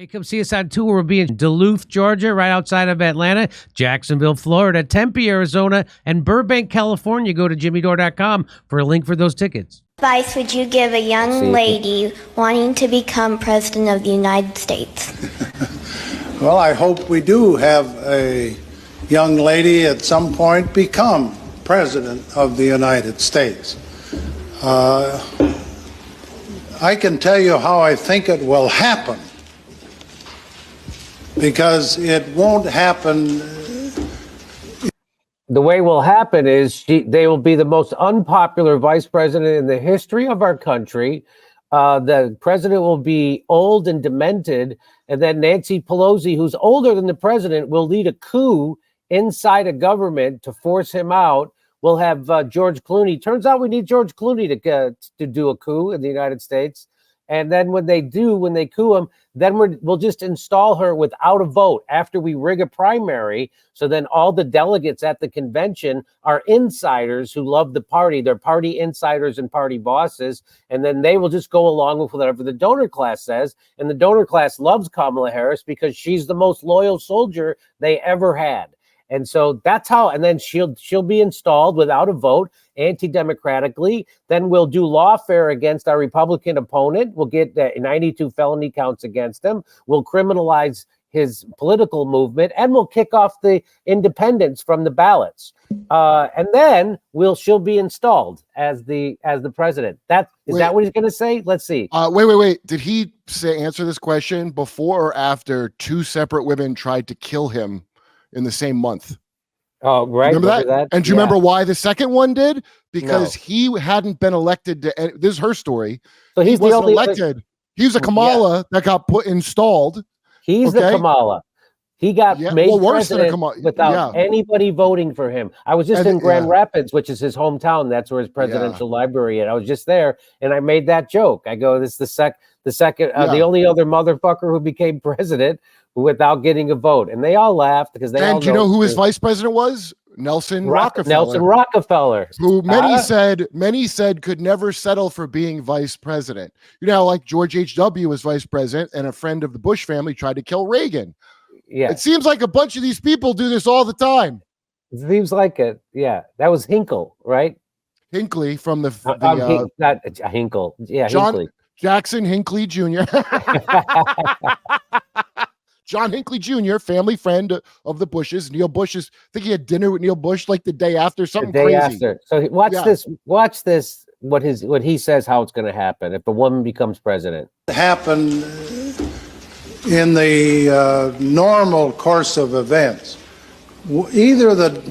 Hey, come see us on tour. We'll be in Duluth, Georgia, right outside of Atlanta, Jacksonville, Florida, Tempe, Arizona, and Burbank, California. Go to jimmydore.com for a link for those tickets. Advice would you give a young lady wanting to become president of the United States? Well, I hope we do have a young lady at some point become president of the United States. I can tell you how I think it will happen, because it won't happen. The way it will happen is they will be the most unpopular vice president in the history of our country. The president will be old and demented, and then Nancy Pelosi, who's older than the president, will lead a coup inside a government to force him out. We'll have George Clooney. Turns out we need George Clooney to do a coup in the United States. And then when they coup him, then we'll just install her without a vote after we rig a primary. So then all the delegates at the convention are insiders who love the party. They're party insiders and party bosses. And then they will just go along with whatever the donor class says. And the donor class loves Kamala Harris because she's the most loyal soldier they ever had. And so that's how, and then she'll be installed without a vote, anti-democratically. Then we'll do lawfare against our Republican opponent. We'll get 92 felony counts against him. We'll criminalize his political movement, and we'll kick off the independents from the ballots. And then she'll be installed as the president. Is that what he's going to say? Let's see. Wait. Did he answer this question before or after two separate women tried to kill him in the same month? Oh, right. Remember that? And do you remember why the second one did? Because he hadn't been elected to. This is her story. So he wasn't elected. He was a Kamala that got elected. He's the Kamala. He got made president without anybody voting for him. I was just in Grand Rapids, which is his hometown. That's where his presidential library is. I was just there, and I made that joke. I go, "This is the only other motherfucker who became president without getting a vote," and they all laughed because they. And do you know who his vice president was? Nelson Rockefeller, who many said could never settle for being vice president. You know, like George H.W. was vice president, and a friend of the Bush family tried to kill Reagan. Yeah, it seems like a bunch of these people do this all the time. It seems like it. Yeah, that was Hinkle, right? Hinckley from the not Hinkle. Yeah, John Hinckley. Jackson Hinckley Jr. John Hinckley Jr., family friend of the Bushes. Neil Bush I think he had dinner with Neil Bush like the day after, something crazy. After. So watch this. What he says, how it's going to happen if a woman becomes president. Happen in the normal course of events. Either the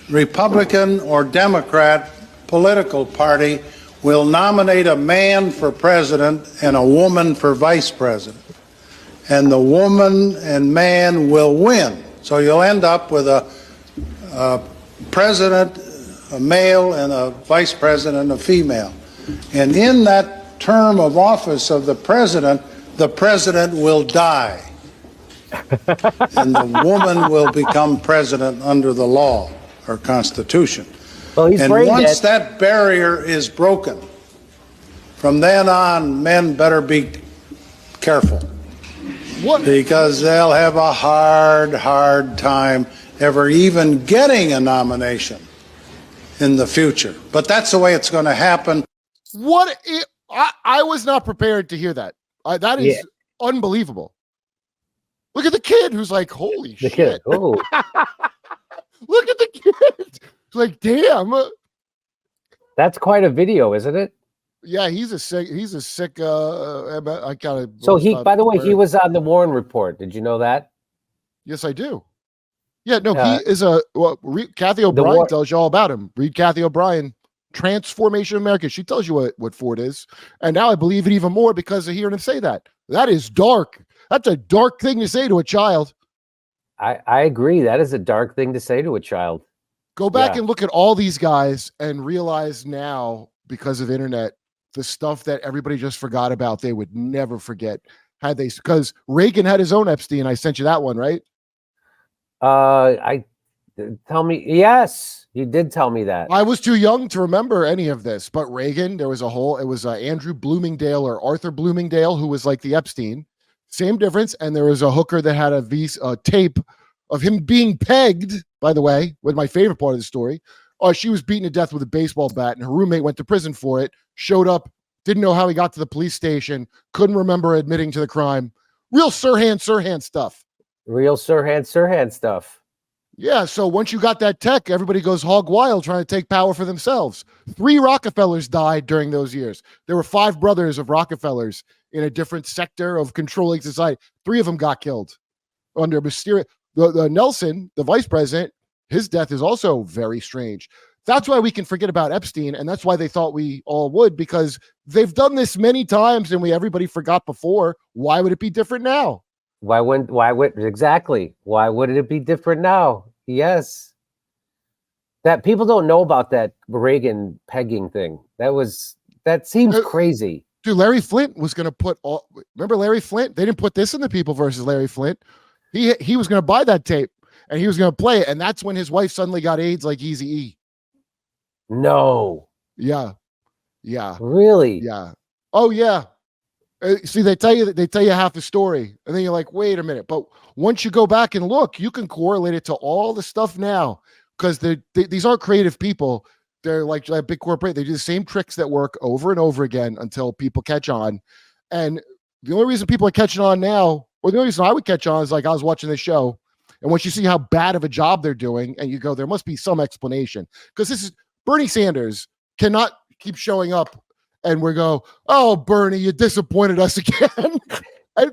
Republican or Democrat political party will nominate a man for president and a woman for vice president. And the woman and man will win. So you'll end up with a president, a male, and a vice president, a female. And in that term of office of the president will die. And the woman will become president under the law or constitution. Well, and once that barrier is broken, from then on, men better be careful. What? Because they'll have a hard time ever even getting a nomination in the future. But that's the way it's going to happen. I was not prepared to hear that. That is unbelievable. Look at the kid who's like, holy shit. Kid. Oh. Look at the kid. It's like, damn. That's quite a video, isn't it? Yeah, he's a sick. I gotta. So by the way, he was on the Warren Report. Did you know that? Yes, I do. Yeah, no, he is Kathy O'Brien tells you all about him. Read Kathy O'Brien, Transformation of America. She tells you what Ford is, and now I believe it even more because of hearing him say that. That is dark. That's a dark thing to say to a child. I agree. That is a dark thing to say to a child. Go back and look at all these guys and realize now, because of internet, the stuff that everybody just forgot about, they would never forget. Because Reagan had his own Epstein. I sent you that one, right? Yes, you did tell me that. I was too young to remember any of this, but Reagan, it was Andrew Bloomingdale or Arthur Bloomingdale, who was like the Epstein. Same difference. And there was a hooker that had a tape of him being pegged, by the way, with my favorite part of the story. She was beaten to death with a baseball bat, and her roommate went to prison for it, showed up, didn't know how he got to the police station, couldn't remember admitting to the crime. Real Sirhan stuff. Real Sirhan stuff. Yeah, so once you got that tech, everybody goes hog wild trying to take power for themselves. 3 Rockefellers died during those years. There were 5 brothers of Rockefellers in a different sector of controlling society. 3 of them got killed under mysterious. The Nelson, the vice president, his death is also very strange. That's why we can forget about Epstein, and that's why they thought we all would, because they've done this many times and everybody forgot before. Why would it be different now? Why would it be different now? Yes. That people don't know about that Reagan pegging thing. That seems crazy. Dude, Larry Flint was going to remember Larry Flint? They didn't put this in The People versus Larry Flint. He was going to buy that tape and he was going to play it. And that's when his wife suddenly got AIDS like Eazy-E. No. Yeah. Yeah. Really? Yeah. Oh yeah. See, they tell you half the story, and then you're like, wait a minute. But once you go back and look, you can correlate it to all the stuff now, because these aren't creative people. They're like big corporate. They do the same tricks that work over and over again until people catch on. And the only reason people are catching on now, or the only reason I would catch on, is like I was watching this show, and once you see how bad of a job they're doing, and you go, there must be some explanation, because this is Bernie Sanders cannot keep showing up. And we go, oh, Bernie, you disappointed us again.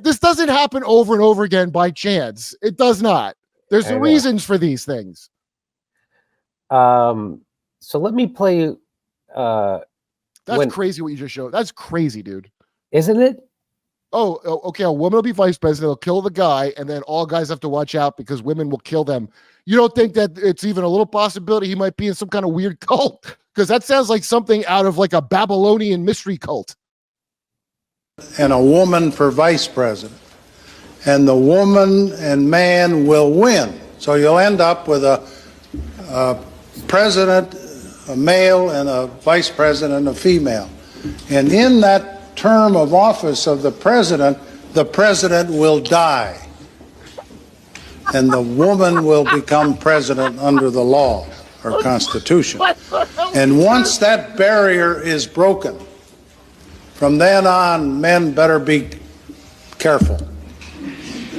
This doesn't happen over and over again by chance. It does not. There's reasons for these things. So let me play you. That's crazy what you just showed. That's crazy, dude. Isn't it? Oh, okay. A woman will be vice president. They'll kill the guy, and then all guys have to watch out because women will kill them. You don't think that it's even a little possibility he might be in some kind of weird cult? Because that sounds like something out of like a Babylonian mystery cult. And a woman for vice president. And the woman and man will win. So you'll end up with a president, a male, and a vice president, a female. And in that term of office of the president will die. And the woman will become president under the law or Constitution. And once that barrier is broken, from then on, men better be careful,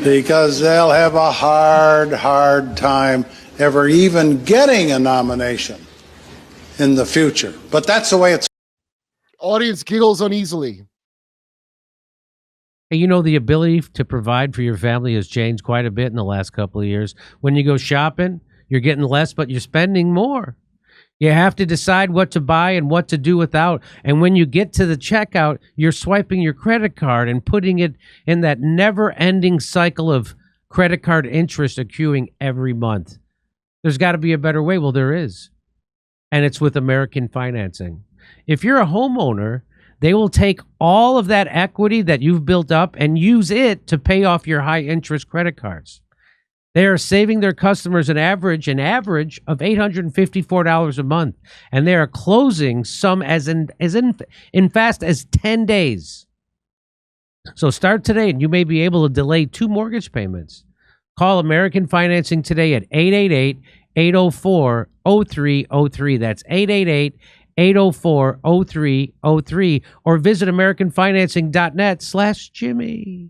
because they'll have a hard time ever even getting a nomination in the future. But that's the way it's. Audience giggles uneasily. You know, the ability to provide for your family has changed quite a bit in the last couple of years. When you go shopping, you're getting less, but you're spending more. You have to decide what to buy and what to do without. And when you get to the checkout, you're swiping your credit card and putting it in that never-ending cycle of credit card interest accruing every month. There's got to be a better way. Well, there is. And it's with American Financing. If you're a homeowner, they will take all of that equity that you've built up and use it to pay off your high-interest credit cards. They are saving their customers an average of $854 a month, and they are closing some as fast as 10 days. So start today, and you may be able to delay 2 mortgage payments. Call American Financing today at 888-804-0303. That's 888-804-0303, or visit AmericanFinancing.net/Jimmy.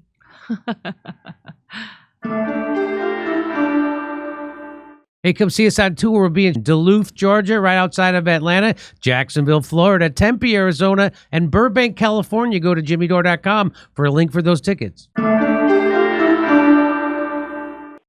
Hey, come see us on tour. We'll be in Duluth, Georgia, right outside of Atlanta, Jacksonville, Florida, Tempe, Arizona, and Burbank, California. Go to jimmydore.com for a link for those tickets.